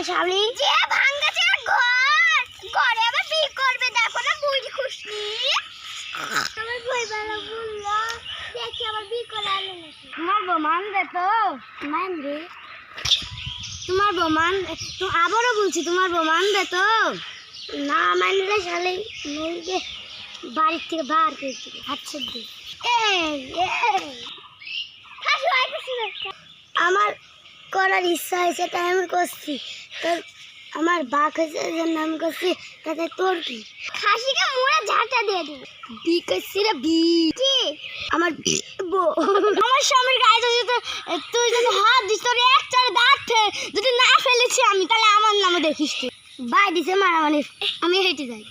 শালি যে ভাঙাছে ঘর ঘরে আবার বিয়ে করবে দেখো না বুঝি খুশি আমার বই বালা বললো দেখি আবার বিয়ে করে আনলো নাকি তোমার বউ মানবে তো মানবে তোমার বউ তো আবারও বলছি তোমার বউ মানবে তো না মানলে শালি মেয়েকে বাড়ির থেকে বার করে দিবে হাত দিয়ে আমার করার ইচ্ছা হয়েছে তাই আমি করছি তো আমার বাঘ হয়েছে এই জন্য আমি করছি তাতে তোর কি খাসিকে মোড়া ঝাঁটা দিয়ে দিবি বি করছি রে বি কি আমার আমার স্বামীর গায়ে যদি তুই যদি হাত দিস তোর এক চারে দাঁত যদি না ফেলেছি আমি তাহলে আমার নামে দেখিস তুই বাই দিছে মারামারি আমি হেঁটে যাই।